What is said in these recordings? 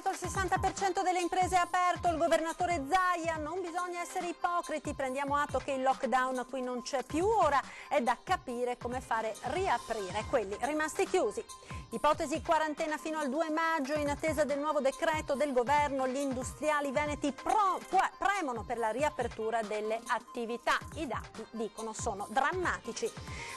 il 60% delle imprese è aperto, il governatore Zaia, non bisogna essere ipocriti, prendiamo atto che il lockdown qui non c'è più, ora è da capire come fare riaprire quelli rimasti chiusi. Ipotesi quarantena fino al 2 maggio, in attesa del nuovo decreto del governo, gli industriali veneti premono per la riapertura delle attività. I dati, dicono, sono drammatici.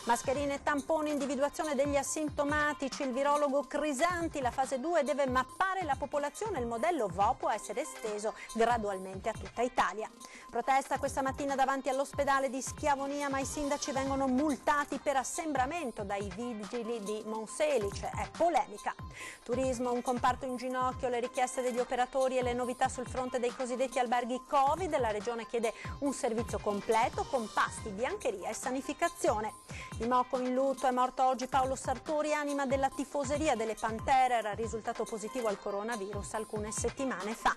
Mascherine e tamponi, individuazione degli asintomatici, il virologo Crisanti, la fase 2 deve mappare la popolazione, il modello VO può essere esteso gradualmente a tutta Italia. Protesta questa mattina davanti all'ospedale di Schiavonia, ma i sindaci vengono multati per assembramento dai vigili di Monselice, è polemica. Turismo, un comparto in ginocchio, le richieste degli operatori e le novità sul fronte dei cosiddetti alberghi Covid, la regione chiede un servizio completo con pasti, biancheria e sanificazione. Di Mocco in lutto, è morto oggi Paolo Sartori, anima della tifoseria delle Pantere, era risultato positivo al coronavirus alcune settimane fa.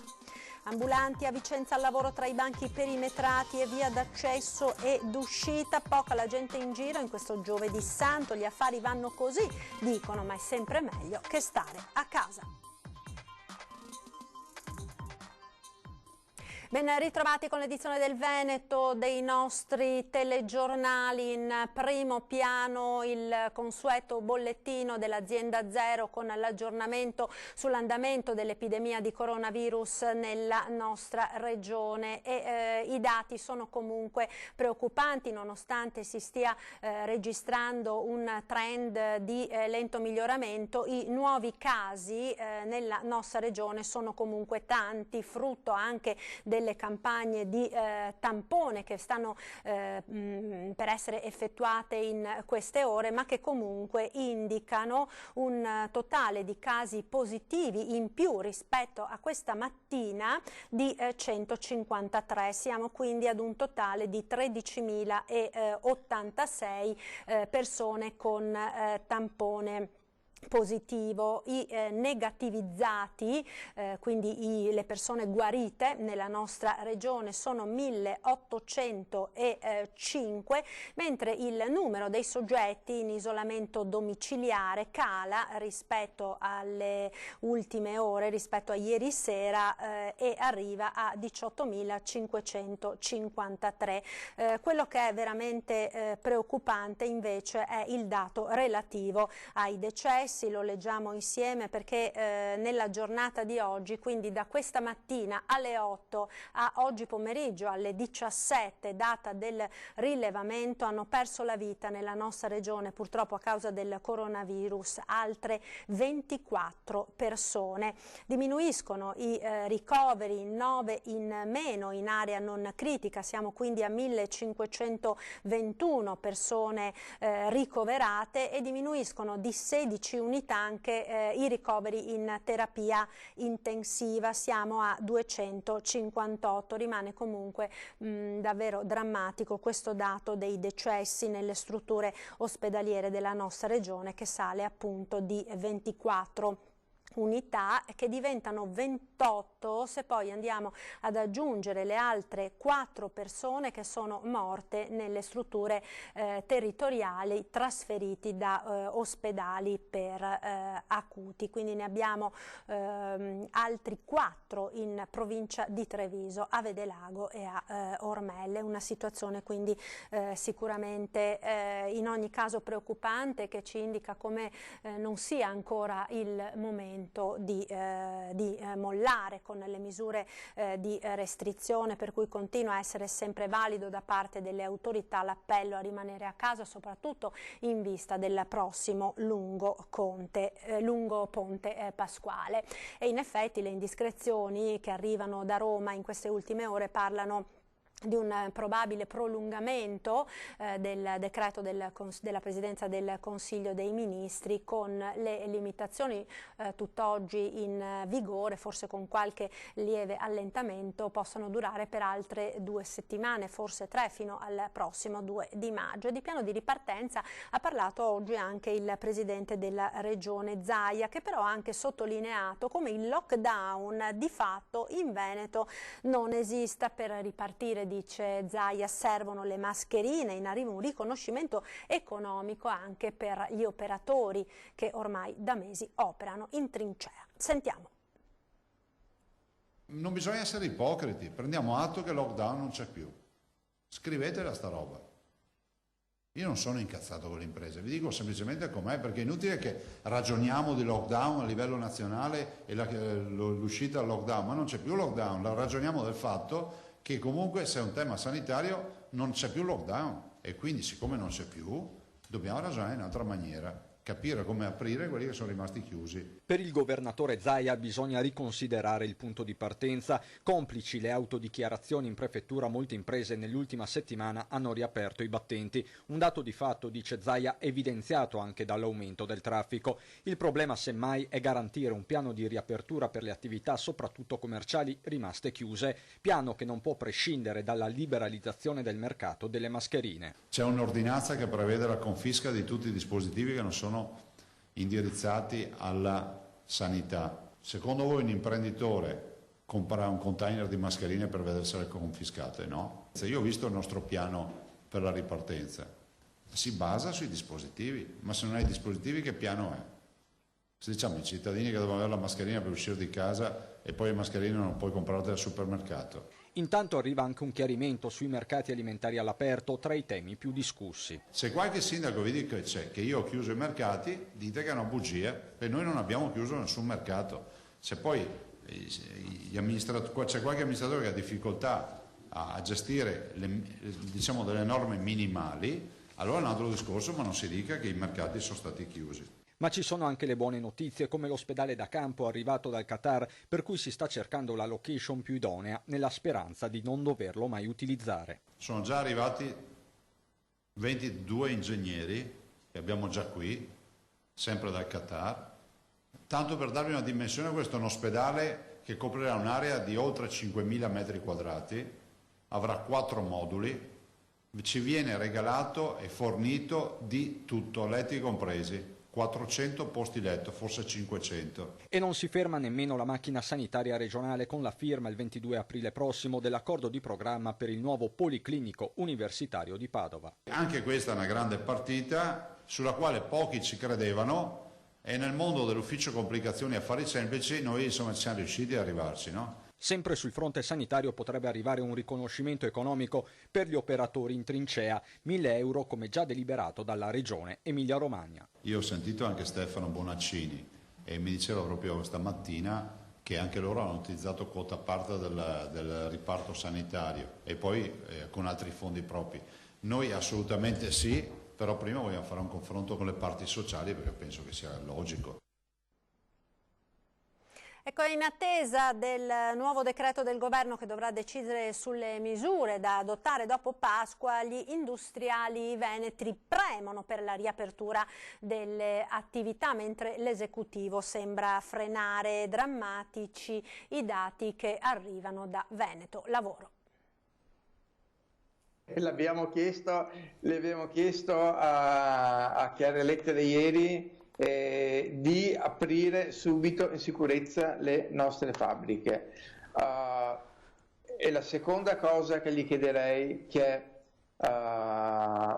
Ambulanti a Vicenza al lavoro tra i banchi perimetrati e via d'accesso e d'uscita, poca la gente in giro in questo giovedì santo, gli affari vanno così, dicono, ma è sempre meglio che stare a casa. Ben ritrovati con l'edizione del Veneto dei nostri telegiornali. In primo piano il consueto bollettino dell'azienda Zero con l'aggiornamento sull'andamento dell'epidemia di coronavirus nella nostra regione e i dati sono comunque preoccupanti nonostante si stia registrando un trend di lento miglioramento. I nuovi casi nella nostra regione sono comunque tanti, frutto anche delle campagne di tampone che stanno per essere effettuate in queste ore, ma che comunque indicano un totale di casi positivi in più rispetto a questa mattina di 153. Siamo quindi ad un totale di 13.086 persone con tampone positivo. I negativizzati, quindi le persone guarite nella nostra regione sono 1.805, mentre il numero dei soggetti in isolamento domiciliare cala rispetto alle ultime ore, rispetto a ieri sera, e arriva a 18.553. Quello che è veramente preoccupante invece è il dato relativo ai decessi. Lo leggiamo insieme perché nella giornata di oggi, quindi da questa mattina alle 8 a oggi pomeriggio alle 17, data del rilevamento, hanno perso la vita nella nostra regione purtroppo a causa del coronavirus altre 24 persone. Diminuiscono i ricoveri, 9 in meno in area non critica, siamo quindi a 1.521 persone ricoverate e diminuiscono di 16 unità anche i ricoveri in terapia intensiva, siamo a 258, rimane comunque davvero drammatico questo dato dei decessi nelle strutture ospedaliere della nostra regione, che sale appunto di 24 unità, che diventano 28 se poi andiamo ad aggiungere le altre 4 persone che sono morte nelle strutture territoriali trasferiti da ospedali per acuti, quindi ne abbiamo altri 4 in provincia di Treviso, a Vedelago e a Ormelle. Una situazione quindi sicuramente in ogni caso preoccupante, che ci indica come non sia ancora il momento di mollare con le misure di restrizione, per cui continua a essere sempre valido da parte delle autorità l'appello a rimanere a casa, soprattutto in vista del prossimo lungo ponte pasquale. E in effetti le indiscrezioni che arrivano da Roma in queste ultime ore parlano di un probabile prolungamento del decreto della Presidenza del Consiglio dei Ministri, con le limitazioni tutt'oggi in vigore, forse con qualche lieve allentamento, possono durare per altre 2 settimane, forse 3, fino al prossimo 2 di maggio. E di piano di ripartenza ha parlato oggi anche il Presidente della Regione Zaia, che però ha anche sottolineato come il lockdown di fatto in Veneto non esista. Per ripartire, dice Zaia, servono le mascherine, in arrivo un riconoscimento economico anche per gli operatori che ormai da mesi operano in trincea. Sentiamo. Non bisogna essere ipocriti, prendiamo atto che il lockdown non c'è più. Scrivetela sta roba. Io non sono incazzato con le imprese, vi dico semplicemente com'è, perché è inutile che ragioniamo di lockdown a livello nazionale e l'uscita dal lockdown, ma non c'è più lockdown, ragioniamo del fatto che comunque se è un tema sanitario non c'è più lockdown e quindi siccome non c'è più dobbiamo ragionare in un'altra maniera. Capire come aprire quelli che sono rimasti chiusi. Per il governatore Zaia bisogna riconsiderare il punto di partenza. Complici le autodichiarazioni in prefettura, molte imprese nell'ultima settimana hanno riaperto i battenti. Un dato di fatto, dice Zaia, evidenziato anche dall'aumento del traffico. Il problema semmai è garantire un piano di riapertura per le attività soprattutto commerciali rimaste chiuse, piano che non può prescindere dalla liberalizzazione del mercato delle mascherine. C'è un'ordinanza che prevede la confisca di tutti i dispositivi che non sono indirizzati alla sanità. Secondo voi un imprenditore compra un container di mascherine per vedersele confiscate? No? Io ho visto il nostro piano per la ripartenza. Si basa sui dispositivi, ma se non hai dispositivi che piano è? Se diciamo ai cittadini che devono avere la mascherina per uscire di casa e poi le mascherine non puoi comprarle al supermercato. Intanto arriva anche un chiarimento sui mercati alimentari all'aperto, tra i temi più discussi. Se qualche sindaco vi dice che io ho chiuso i mercati, dite che è una bugia, e noi non abbiamo chiuso nessun mercato. Se poi c'è qualche amministratore che ha difficoltà a gestire diciamo delle norme minimali, allora è un altro discorso, ma non si dica che i mercati sono stati chiusi. Ma ci sono anche le buone notizie, come l'ospedale da campo arrivato dal Qatar, per cui si sta cercando la location più idonea, nella speranza di non doverlo mai utilizzare. Sono già arrivati 22 ingegneri, che abbiamo già qui, sempre dal Qatar. Tanto per darvi una dimensione, questo è un ospedale che coprirà un'area di oltre 5.000 metri quadrati, avrà 4 moduli, ci viene regalato e fornito di tutto, letti compresi. 400 posti letto, forse 500. E non si ferma nemmeno la macchina sanitaria regionale con la firma il 22 aprile prossimo dell'accordo di programma per il nuovo Policlinico Universitario di Padova. Anche questa è una grande partita sulla quale pochi ci credevano e nel mondo dell'ufficio complicazioni e affari semplici noi insomma siamo riusciti ad arrivarci, no? Sempre sul fronte sanitario potrebbe arrivare un riconoscimento economico per gli operatori in trincea, 1.000 euro come già deliberato dalla Regione Emilia-Romagna. Io ho sentito anche Stefano Bonaccini e mi diceva proprio stamattina che anche loro hanno utilizzato quota parte del riparto sanitario e poi con altri fondi propri. Noi assolutamente sì, però prima vogliamo fare un confronto con le parti sociali perché penso che sia logico. Ecco, in attesa del nuovo decreto del governo che dovrà decidere sulle misure da adottare dopo Pasqua, gli industriali veneti premono per la riapertura delle attività, mentre l'esecutivo sembra frenare. Drammatici i dati che arrivano da Veneto Lavoro. Le abbiamo chiesto a Chiare Lettere ieri di aprire subito in sicurezza le nostre fabbriche. E la seconda cosa che gli chiederei, che è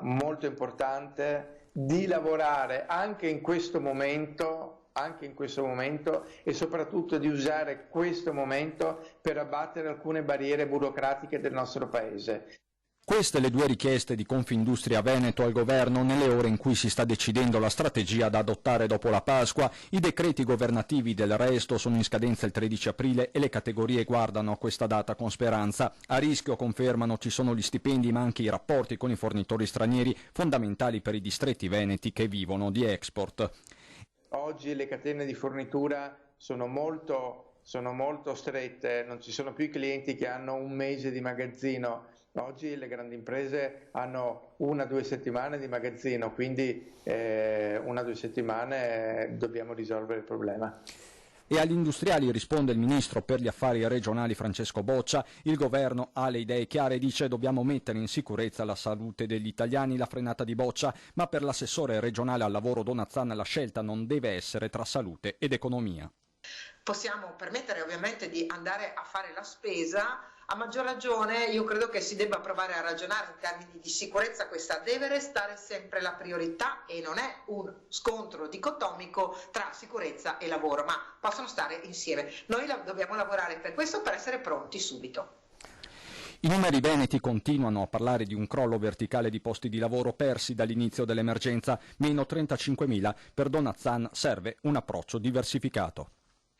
molto importante, di lavorare anche in questo momento e soprattutto di usare questo momento per abbattere alcune barriere burocratiche del nostro Paese. Queste le due richieste di Confindustria Veneto al governo nelle ore in cui si sta decidendo la strategia da adottare dopo la Pasqua. I decreti governativi del resto sono in scadenza il 13 aprile e le categorie guardano a questa data con speranza. A rischio, confermano, ci sono gli stipendi ma anche i rapporti con i fornitori stranieri, fondamentali per i distretti veneti che vivono di export. Oggi le catene di fornitura sono molto strette, non ci sono più i clienti che hanno un mese di magazzino. Oggi le grandi imprese hanno 1 o 2 settimane di magazzino, quindi 1 o 2 settimane dobbiamo risolvere il problema. E agli industriali risponde il ministro per gli affari regionali Francesco Boccia. Il governo ha le idee chiare e dice: dobbiamo mettere in sicurezza la salute degli italiani. La frenata di Boccia, ma per l'assessore regionale al lavoro Donazzana la scelta non deve essere tra salute ed economia. Possiamo permettere ovviamente di andare a fare la spesa A maggior ragione io credo che si debba provare a ragionare in termini di sicurezza, questa deve restare sempre la priorità e non è un scontro dicotomico tra sicurezza e lavoro, ma possono stare insieme. Noi dobbiamo lavorare per questo, per essere pronti subito. I numeri veneti continuano a parlare di un crollo verticale di posti di lavoro persi dall'inizio dell'emergenza, meno 35.000. Per Donazzan serve un approccio diversificato.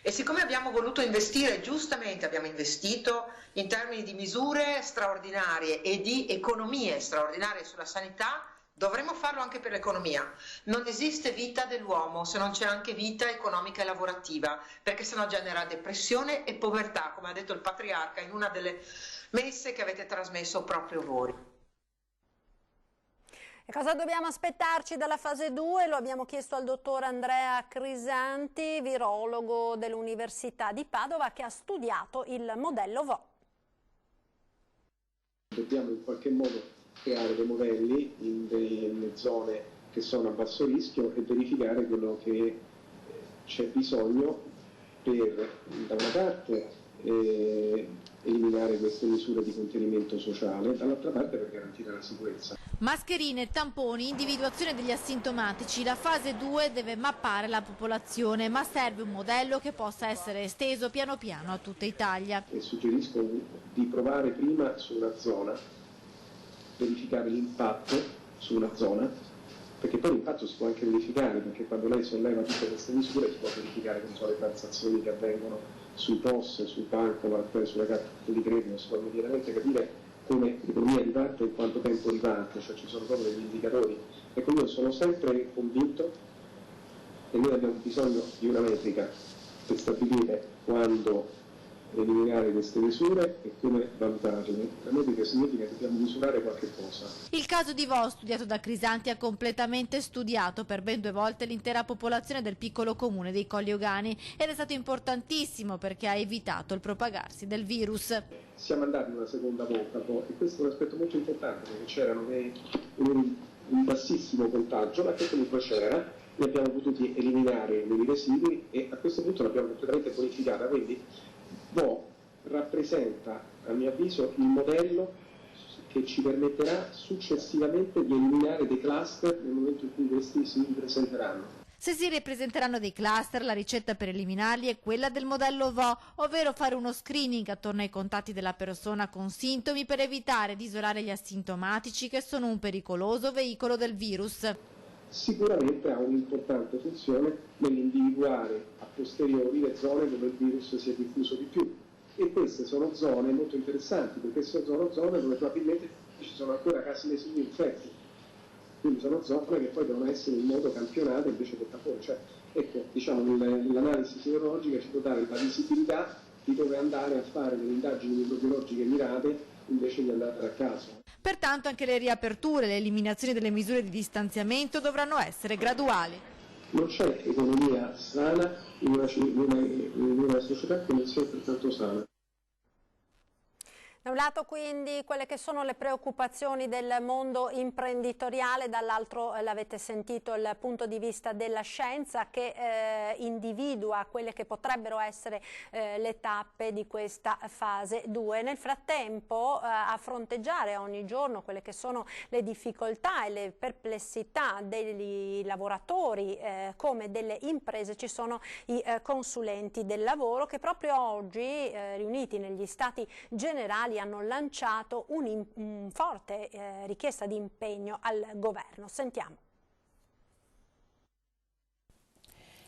E siccome abbiamo voluto investire, giustamente abbiamo investito in termini di misure straordinarie e di economie straordinarie sulla sanità, dovremmo farlo anche per l'economia. Non esiste vita dell'uomo se non c'è anche vita economica e lavorativa, perché sennò genera depressione e povertà, come ha detto il patriarca in una delle messe che avete trasmesso proprio voi. E cosa dobbiamo aspettarci dalla fase 2? Lo abbiamo chiesto al dottor Andrea Crisanti, virologo dell'Università di Padova, che ha studiato il modello VO. Dobbiamo in qualche modo creare dei modelli in delle zone che sono a basso rischio e verificare quello che c'è bisogno per, da una parte, eliminare queste misure di contenimento sociale, dall'altra parte per garantire la sicurezza. Mascherine, tamponi, individuazione degli asintomatici. La fase 2 deve mappare la popolazione, ma serve un modello che possa essere esteso piano piano a tutta Italia. E suggerisco di provare prima su una zona, verificare l'impatto su una zona, perché poi l'impatto si può anche verificare, perché quando lei solleva tutte queste misure si può verificare come sono le transazioni che avvengono sui POS, sul banco, sulle carte di credito, si può immediatamente capire come l'economia riparte e in quanto tempo riparte, cioè ci sono proprio degli indicatori. Ecco, io sono sempre convinto che noi abbiamo bisogno di una metrica per stabilire quando eliminare queste misure e come valutarle. La metrica significa che dobbiamo misurare qualche cosa. Il caso di Vo, studiato da Crisanti, ha completamente studiato per ben 2 volte l'intera popolazione del piccolo comune dei Colli Euganei ed è stato importantissimo perché ha evitato il propagarsi del virus. Siamo andati in una seconda volta e questo è un aspetto molto importante perché c'erano un bassissimo contagio, ma che comunque c'era, ne abbiamo potuti eliminare dei residui e a questo punto l'abbiamo completamente bonificata, quindi Vo rappresenta, a mio avviso, il modello che ci permetterà successivamente di eliminare dei cluster nel momento in cui questi si ripresenteranno. Se si ripresenteranno dei cluster, la ricetta per eliminarli è quella del modello VO, ovvero fare uno screening attorno ai contatti della persona con sintomi per evitare di isolare gli asintomatici che sono un pericoloso veicolo del virus. Sicuramente ha un'importante funzione nell'individuare a posteriori le zone dove il virus si è diffuso di più e queste sono zone molto interessanti perché sono zone dove probabilmente ci sono ancora casi residui infetti, quindi sono zone che poi devono essere in modo campionate invece che tampone, cioè ecco, diciamo, l'analisi sierologica ci può dare la visibilità di dove andare a fare delle indagini microbiologiche mirate invece di andare a caso. Pertanto anche le riaperture, le eliminazioni delle misure di distanziamento dovranno essere graduali. Non c'è economia sana in una società che non sia altrettanto sana. Da un lato quindi quelle che sono le preoccupazioni del mondo imprenditoriale, dall'altro l'avete sentito il punto di vista della scienza che individua quelle che potrebbero essere le tappe di questa fase 2. Nel frattempo a fronteggiare ogni giorno quelle che sono le difficoltà e le perplessità dei lavoratori come delle imprese ci sono i consulenti del lavoro che proprio oggi riuniti negli Stati Generali hanno lanciato un forte richiesta di impegno al governo. Sentiamo.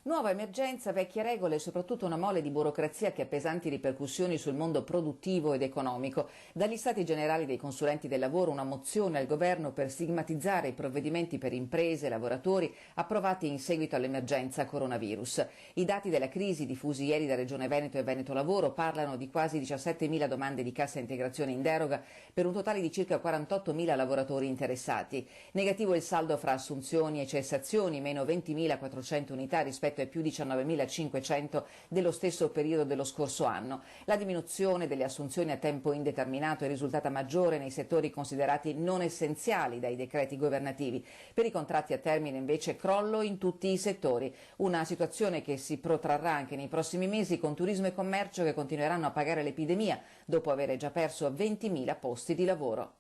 Nuova emergenza, vecchie regole e soprattutto una mole di burocrazia che ha pesanti ripercussioni sul mondo produttivo ed economico. Dagli Stati Generali dei Consulenti del Lavoro una mozione al governo per stigmatizzare i provvedimenti per imprese e lavoratori approvati in seguito all'emergenza coronavirus. I dati della crisi diffusi ieri da Regione Veneto e Veneto Lavoro parlano di quasi 17.000 domande di cassa integrazione in deroga per un totale di circa 48.000 lavoratori interessati. Negativo il saldo fra assunzioni e cessazioni, meno 20.400 unità rispetto rispetto ai più 19.500 dello stesso periodo dello scorso anno. La diminuzione delle assunzioni a tempo indeterminato è risultata maggiore nei settori considerati non essenziali dai decreti governativi. Per i contratti a termine invece crollo in tutti i settori, una situazione che si protrarrà anche nei prossimi mesi con turismo e commercio che continueranno a pagare l'epidemia dopo aver già perso 20.000 posti di lavoro.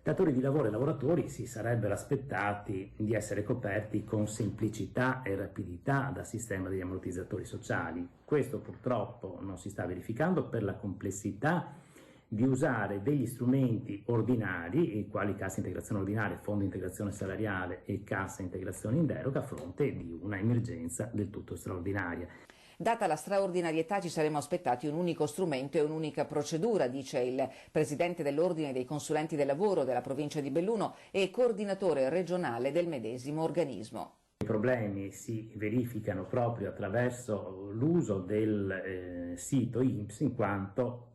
Datori di lavoro e lavoratori si sarebbero aspettati di essere coperti con semplicità e rapidità dal sistema degli ammortizzatori sociali. Questo purtroppo non si sta verificando per la complessità di usare degli strumenti ordinari, quali cassa integrazione ordinaria, fondo integrazione salariale e cassa integrazione in deroga, a fronte di una emergenza del tutto straordinaria. Data la straordinarietà ci saremmo aspettati un unico strumento e un'unica procedura, dice il presidente dell'Ordine dei Consulenti del Lavoro della provincia di Belluno e coordinatore regionale del medesimo organismo. I problemi si verificano proprio attraverso l'uso del sito INPS, in quanto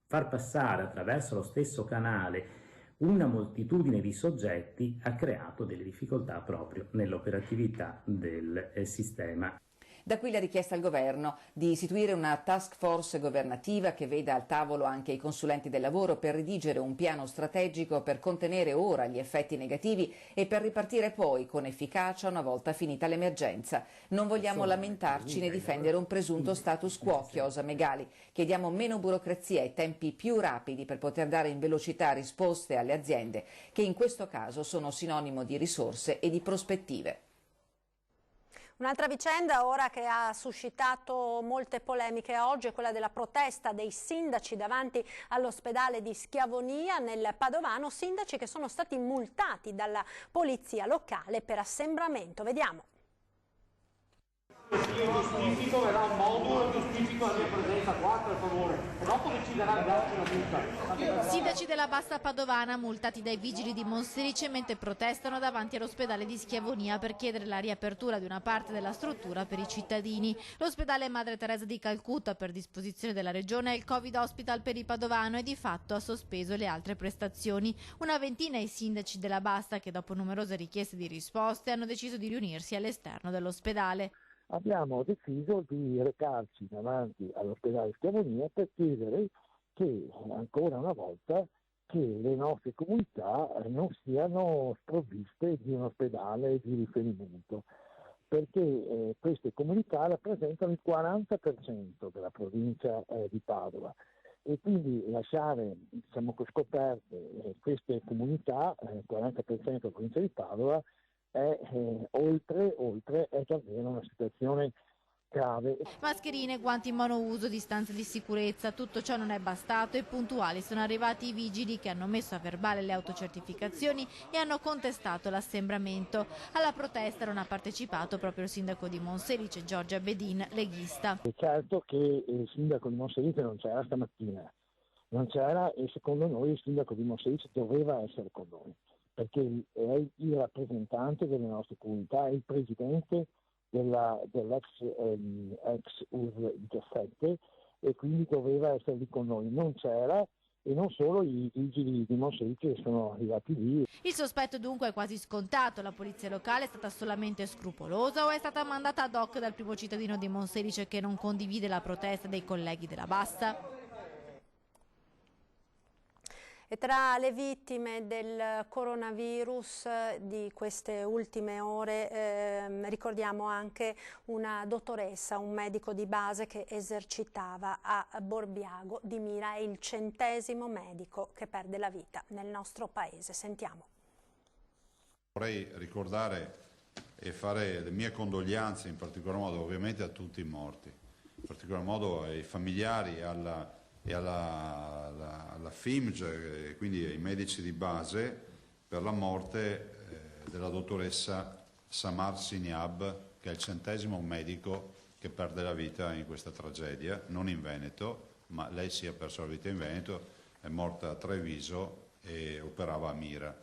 far passare attraverso lo stesso canale una moltitudine di soggetti ha creato delle difficoltà proprio nell'operatività del sistema. Da qui la richiesta al governo di istituire una task force governativa che veda al tavolo anche i consulenti del lavoro per redigere un piano strategico per contenere ora gli effetti negativi e per ripartire poi con efficacia una volta finita l'emergenza. Non vogliamo lamentarci né difendere un presunto status quo, chiosa Megali. Chiediamo meno burocrazia e tempi più rapidi per poter dare in velocità risposte alle aziende che in questo caso sono sinonimo di risorse e di prospettive. Un'altra vicenda ora che ha suscitato molte polemiche oggi è quella della protesta dei sindaci davanti all'ospedale di Schiavonia nel Padovano, sindaci che sono stati multati dalla polizia locale per assembramento. Vediamo. Io giustifico, verrà un modulo, giustifico la mia presenza qua, per favore, e dopo deciderà il darci una multa. Sindaci della Bassa Padovana multati dai vigili di Monselice mentre protestano davanti all'ospedale di Schiavonia per chiedere la riapertura di una parte della struttura per i cittadini. L'ospedale Madre Teresa di Calcutta, per disposizione della regione, è il Covid Hospital per il Padovano e di fatto ha sospeso le altre prestazioni. Una ventina i sindaci della Bassa che dopo numerose richieste di risposte hanno deciso di riunirsi all'esterno dell'ospedale. Abbiamo deciso di recarci davanti all'ospedale Schiavonia per chiedere che ancora una volta che le nostre comunità non siano sprovviste di un ospedale di riferimento, perché queste comunità rappresentano il 40% della provincia di Padova e quindi lasciare scoperte queste comunità, 40% della provincia di Padova, è davvero una situazione grave. Mascherine, guanti monouso, distanze di sicurezza, tutto ciò non è bastato e puntuali sono arrivati i vigili che hanno messo a verbale le autocertificazioni e hanno contestato l'assembramento. Alla protesta non ha partecipato proprio il sindaco di Monselice, Giorgia Bedin, leghista. È certo che il sindaco di Monselice non c'era stamattina, non c'era e secondo noi il sindaco di Monselice doveva essere con noi, perché è il rappresentante delle nostre comunità, è il presidente dell'ex UR 17 e quindi doveva essere lì con noi. Non c'era e non solo i vigili di Monselice sono arrivati lì. Il sospetto dunque è quasi scontato. La polizia locale è stata solamente scrupolosa o è stata mandata ad hoc dal primo cittadino di Monselice che non condivide la protesta dei colleghi della Bassa? E tra le vittime del coronavirus di queste ultime ore ricordiamo anche una dottoressa, un medico di base che esercitava a Borbiago di Mira. È il 100° medico che perde la vita nel nostro paese. Sentiamo. Vorrei ricordare e fare le mie condoglianze in particolar modo ovviamente a tutti i morti, in particolar modo ai familiari e alla FIMG, quindi ai medici di base, per la morte della dottoressa Samar Signab, che è il 100° medico che perde la vita in questa tragedia, non in Veneto, ma lei si è persa la vita in Veneto, è morta a Treviso e operava a Mira.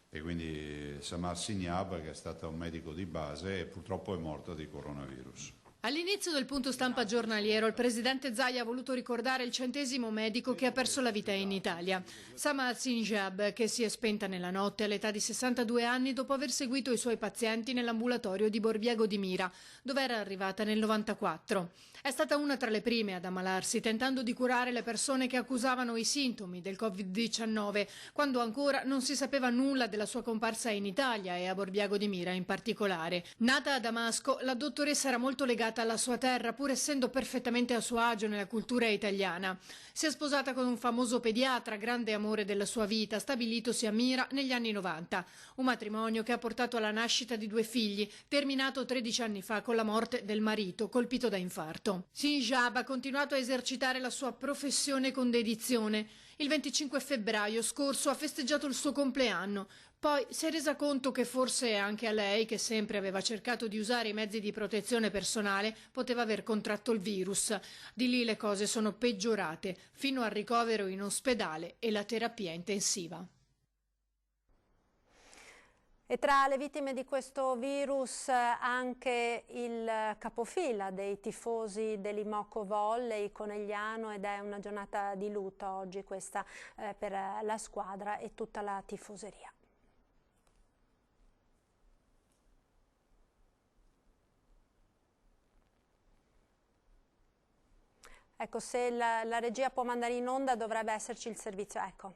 E quindi Samar Signab, che è stata un medico di base, e purtroppo è morta di coronavirus. All'inizio del punto stampa giornaliero, il presidente Zaia ha voluto ricordare il 100° medico che ha perso la vita in Italia, Samal Sinjab, che si è spenta nella notte all'età di 62 anni dopo aver seguito i suoi pazienti nell'ambulatorio di Borbiego di Mira, dove era arrivata nel 94. È stata una tra le prime ad ammalarsi, tentando di curare le persone che accusavano i sintomi del Covid-19, quando ancora non si sapeva nulla della sua comparsa in Italia e a Borbiego di Mira in particolare. Nata a Damasco, la dottoressa era molto legata alla sua terra, pur essendo perfettamente a suo agio nella cultura italiana. Si è sposata con un famoso pediatra, grande amore della sua vita, stabilitosi a Mira negli anni 90. Un matrimonio che ha portato alla nascita di 2 figli, terminato 13 anni fa con la morte del marito, colpito da infarto. Sinjab ha continuato a esercitare la sua professione con dedizione. Il 25 febbraio scorso ha festeggiato il suo compleanno. Poi si è resa conto che forse anche a lei, che sempre aveva cercato di usare i mezzi di protezione personale, poteva aver contratto il virus. Di lì le cose sono peggiorate, fino al ricovero in ospedale e la terapia intensiva. E tra le vittime di questo virus anche il capofila dei tifosi dell'Imoco Volley Conegliano, ed è una giornata di lutto oggi questa per la squadra e tutta la tifoseria. Ecco, se la regia può mandare in onda dovrebbe esserci il servizio, ecco.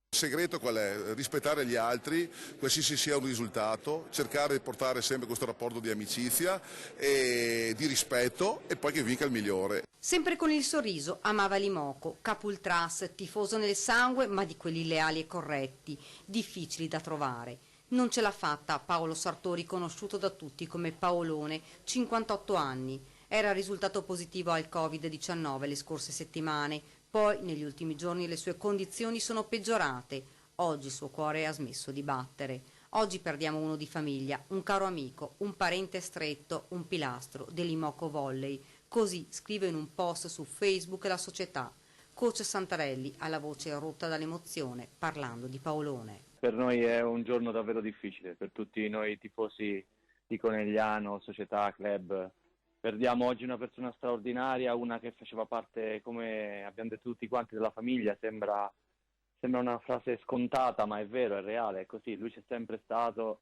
Il segreto qual è? Rispettare gli altri, qualsiasi sia un risultato, cercare di portare sempre questo rapporto di amicizia e di rispetto, e poi che vinca il migliore. Sempre con il sorriso amava l'Imoco, capultras, tifoso nel sangue, ma di quelli leali e corretti, difficili da trovare. Non ce l'ha fatta Paolo Sartori, conosciuto da tutti come Paolone, 58 anni. Era risultato positivo al Covid-19 le scorse settimane. Poi, negli ultimi giorni, le sue condizioni sono peggiorate. Oggi il suo cuore ha smesso di battere. Oggi perdiamo uno di famiglia, un caro amico, un parente stretto, un pilastro dell'Imoco Volley. Così scrive in un post su Facebook la società. Coach Santarelli ha la voce rotta dall'emozione, parlando di Paolone. Per noi è un giorno davvero difficile, per tutti noi tifosi di Conegliano, società, club. Perdiamo oggi una persona straordinaria, una che faceva parte, come abbiamo detto tutti quanti, della famiglia. Sembra una frase scontata, ma è vero, è reale, è così. Lui c'è sempre stato.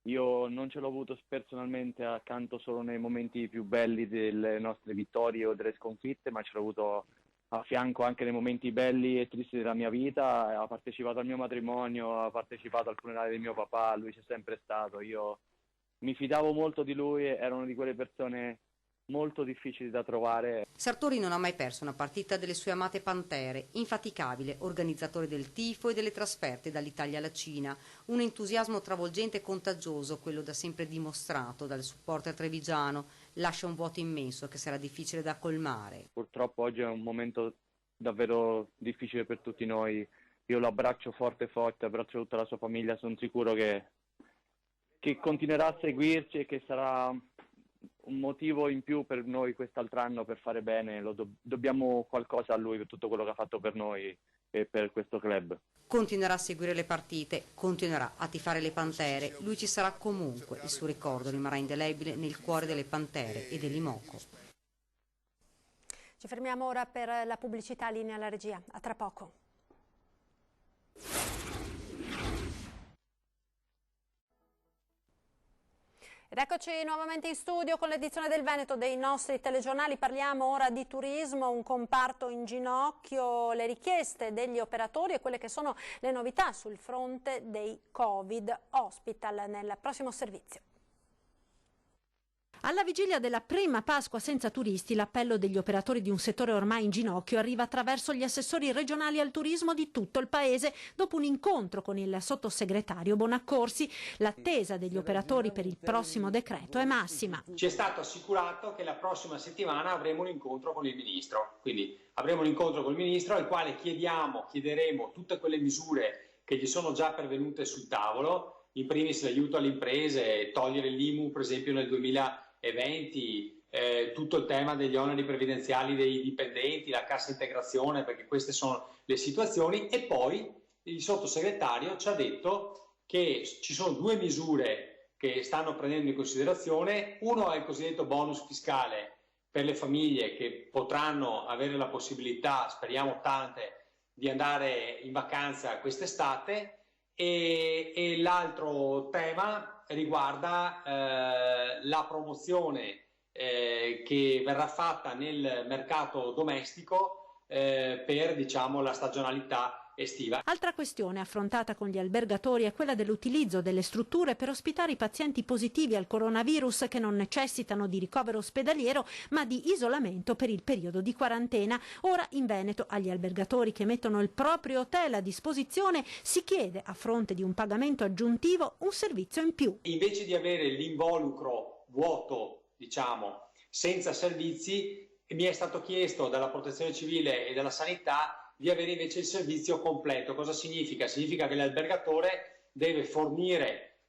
Io non ce l'ho avuto personalmente accanto solo nei momenti più belli delle nostre vittorie o delle sconfitte, ma ce l'ho avuto a fianco anche nei momenti belli e tristi della mia vita. Ha partecipato al mio matrimonio, ha partecipato al funerale di mio papà, lui c'è sempre stato. Io mi fidavo molto di lui, era una di quelle persone molto difficili da trovare. Sartori non ha mai perso una partita delle sue amate Pantere, infaticabile organizzatore del tifo e delle trasferte dall'Italia alla Cina, un entusiasmo travolgente e contagioso, quello da sempre dimostrato dal supporter trevigiano, lascia un vuoto immenso che sarà difficile da colmare. Purtroppo oggi è un momento davvero difficile per tutti noi, io lo abbraccio forte forte, abbraccio tutta la sua famiglia, sono sicuro che continuerà a seguirci e che sarà un motivo in più per noi quest'altro anno per fare bene. Dobbiamo qualcosa a lui per tutto quello che ha fatto per noi e per questo club. Continuerà a seguire le partite, continuerà a tifare le Pantere, lui ci sarà comunque, il suo ricordo rimarrà indelebile nel cuore delle Pantere e dell'Imoco. Ci fermiamo ora per la pubblicità, linea alla regia, a tra poco. Ed eccoci nuovamente in studio con l'edizione del Veneto dei nostri telegiornali. Parliamo ora di turismo, un comparto in ginocchio, le richieste degli operatori e quelle che sono le novità sul fronte dei Covid Hospital nel prossimo servizio. Alla vigilia della prima Pasqua senza turisti, l'appello degli operatori di un settore ormai in ginocchio arriva attraverso gli assessori regionali al turismo di tutto il paese. Dopo un incontro con il sottosegretario Bonaccorsi, l'attesa degli operatori per il prossimo decreto è massima. Ci è stato assicurato che la prossima settimana avremo un incontro con il Ministro, quindi avremo un incontro con il Ministro al quale chiederemo tutte quelle misure che gli sono già pervenute sul tavolo, in primis l'aiuto alle imprese, togliere l'IMU per esempio nel 2020, tutto il tema degli oneri previdenziali dei dipendenti, la cassa integrazione, perché queste sono le situazioni. E poi il sottosegretario ci ha detto che ci sono 2 misure che stanno prendendo in considerazione. Uno è il cosiddetto bonus fiscale per le famiglie che potranno avere la possibilità, speriamo tante, di andare in vacanza quest'estate, e l'altro tema riguarda la promozione che verrà fatta nel mercato domestico per, diciamo, la stagionalità estiva. Altra questione affrontata con gli albergatori è quella dell'utilizzo delle strutture per ospitare i pazienti positivi al coronavirus che non necessitano di ricovero ospedaliero ma di isolamento per il periodo di quarantena. Ora in Veneto agli albergatori che mettono il proprio hotel a disposizione si chiede, a fronte di un pagamento aggiuntivo, un servizio in più. Invece di avere l'involucro vuoto, diciamo, senza servizi, mi è stato chiesto dalla Protezione Civile e dalla Sanità di avere invece il servizio completo. Cosa significa? Significa che l'albergatore deve fornire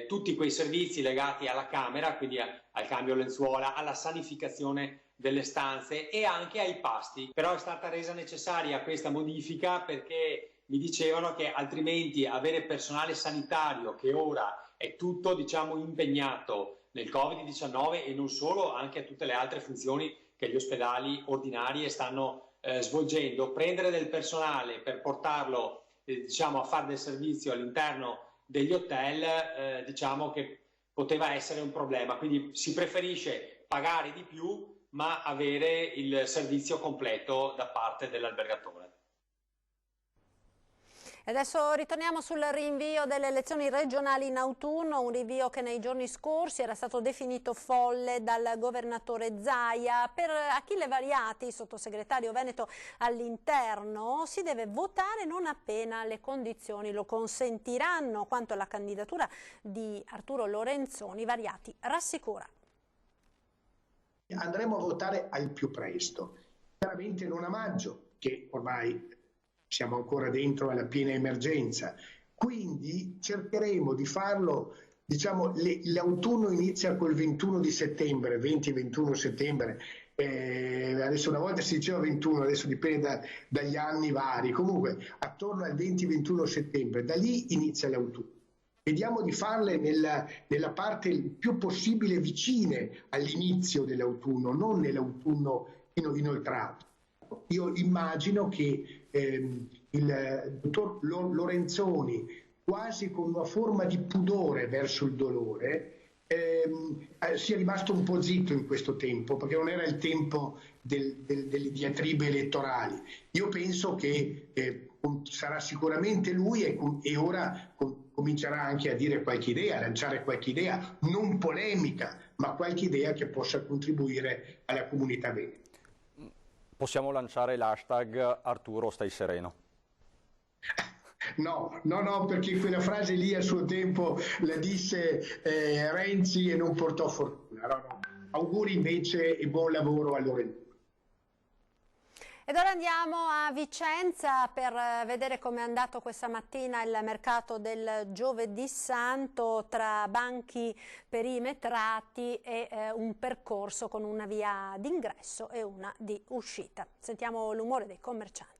tutti quei servizi legati alla camera, quindi al cambio lenzuola, alla sanificazione delle stanze e anche ai pasti. Però è stata resa necessaria questa modifica perché mi dicevano che altrimenti avere personale sanitario, che ora è tutto, diciamo, impegnato nel Covid-19 e non solo, anche a tutte le altre funzioni che gli ospedali ordinari stanno svolgendo, prendere del personale per portarlo diciamo, a fare del servizio all'interno degli hotel, diciamo che poteva essere un problema. Quindi si preferisce pagare di più ma avere il servizio completo da parte dell'albergatore. Adesso ritorniamo sul rinvio delle elezioni regionali in autunno, un rinvio che nei giorni scorsi era stato definito folle dal governatore Zaia. Per Achille Variati, sottosegretario veneto all'interno, si deve votare non appena le condizioni lo consentiranno. Quanto alla candidatura di Arturo Lorenzoni, Variati rassicura. Andremo a votare al più presto, chiaramente non a maggio, che ormai siamo ancora dentro alla piena emergenza, quindi cercheremo di farlo, diciamo, l'autunno inizia col 21 di settembre, 20-21 settembre, adesso una volta si diceva 21, adesso dipende dagli anni vari, comunque attorno al 20-21 settembre, da lì inizia l'autunno. Vediamo di farle nella parte il più possibile vicine all'inizio dell'autunno, non nell'autunno inoltrato. Io immagino che il dottor Lorenzoni, quasi con una forma di pudore verso il dolore, sia rimasto un po' zitto in questo tempo, perché non era il tempo delle diatribe elettorali. Io penso che sarà sicuramente lui e ora comincerà anche a dire qualche idea, a lanciare qualche idea, non polemica, ma qualche idea che possa contribuire alla comunità veneta. Possiamo lanciare l'hashtag Arturo stai sereno? No, perché quella frase lì a suo tempo la disse Renzi e non portò fortuna. No. Auguri invece e buon lavoro a Lorenzoni. Ed ora andiamo a Vicenza per vedere come è andato questa mattina il mercato del Giovedì Santo tra banchi perimetrati e un percorso con una via d'ingresso e una di uscita. Sentiamo l'umore dei commercianti.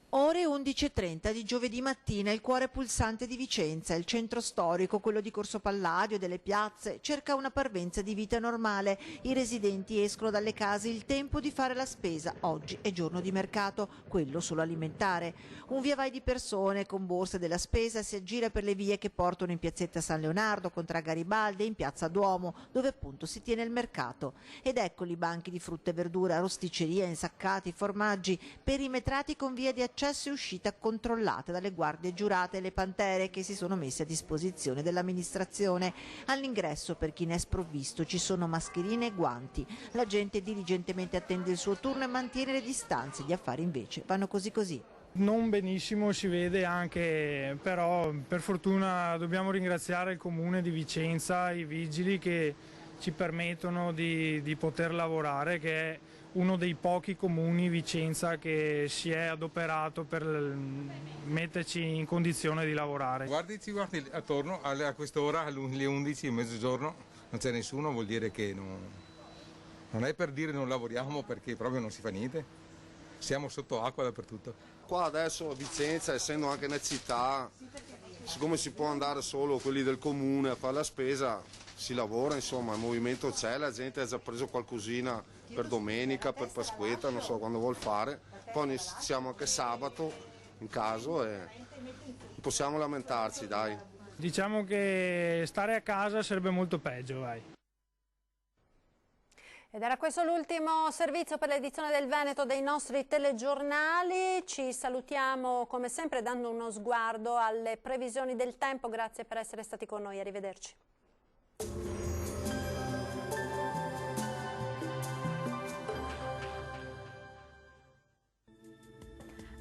Ore 11:30 di giovedì mattina, il cuore pulsante di Vicenza, il centro storico, quello di Corso Palladio, delle piazze, cerca una parvenza di vita normale. I residenti escono dalle case, il tempo di fare la spesa. Oggi è giorno di mercato, quello solo alimentare. Un via vai di persone con borse della spesa si aggira per le vie che portano in piazzetta San Leonardo, Contra Garibaldi e in piazza Duomo, dove appunto si tiene il mercato. Ed eccoli banchi di frutta e verdura, rosticceria, insaccati, formaggi, perimetrati con via di accesso e uscita controllate dalle guardie giurate e le pantere che si sono messe a disposizione dell'amministrazione. All'ingresso, per chi ne è sprovvisto, ci sono mascherine e guanti. La gente diligentemente attende il suo turno e mantiene le distanze. Gli affari invece vanno così così. Non benissimo, si vede anche, però per fortuna dobbiamo ringraziare il Comune di Vicenza, i vigili che ci permettono di poter lavorare, che è uno dei pochi comuni Vicenza che si è adoperato per metterci in condizione di lavorare. Guardi attorno a quest'ora, alle 11, mezzogiorno, non c'è nessuno, vuol dire che non è per dire non lavoriamo, perché proprio non si fa niente, siamo sotto acqua dappertutto. Qua adesso Vicenza, essendo anche una città, siccome si può andare solo quelli del comune a fare la spesa, si lavora, insomma, il movimento c'è, la gente ha già preso qualcosina per domenica, per Pasquetta, non so quando vuol fare, poi noi siamo anche sabato in caso e non possiamo lamentarci, dai. Diciamo che stare a casa sarebbe molto peggio, vai. Ed era questo l'ultimo servizio per l'edizione del Veneto dei nostri telegiornali. Ci salutiamo come sempre dando uno sguardo alle previsioni del tempo. Grazie per essere stati con noi, arrivederci.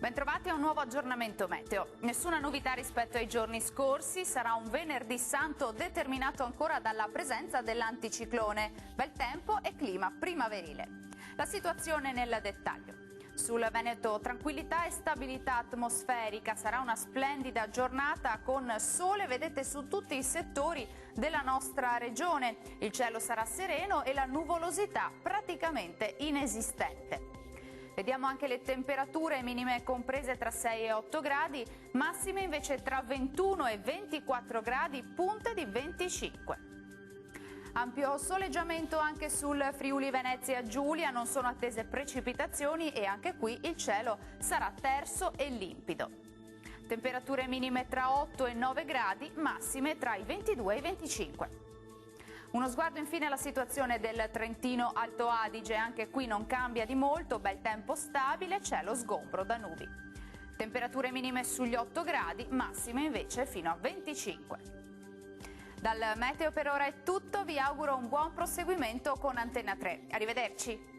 Bentrovati a un nuovo aggiornamento meteo. Nessuna novità rispetto ai giorni scorsi, sarà un venerdì santo determinato ancora dalla presenza dell'anticiclone. Bel tempo e clima primaverile. La situazione nel dettaglio. Sul Veneto tranquillità e stabilità atmosferica, sarà una splendida giornata con sole, vedete, su tutti i settori della nostra regione. Il cielo sarà sereno e la nuvolosità praticamente inesistente. Vediamo anche le temperature minime comprese tra 6 e 8 gradi, massime invece tra 21 e 24 gradi, punte di 25. Ampio soleggiamento anche sul Friuli Venezia Giulia, non sono attese precipitazioni e anche qui il cielo sarà terso e limpido. Temperature minime tra 8 e 9 gradi, massime tra i 22 e i 25. Uno sguardo infine alla situazione del Trentino Alto Adige, anche qui non cambia di molto, bel tempo stabile, cielo sgombro da nubi. Temperature minime sugli 8 gradi, massime invece fino a 25. Dal meteo per ora è tutto, vi auguro un buon proseguimento con Antenna 3. Arrivederci.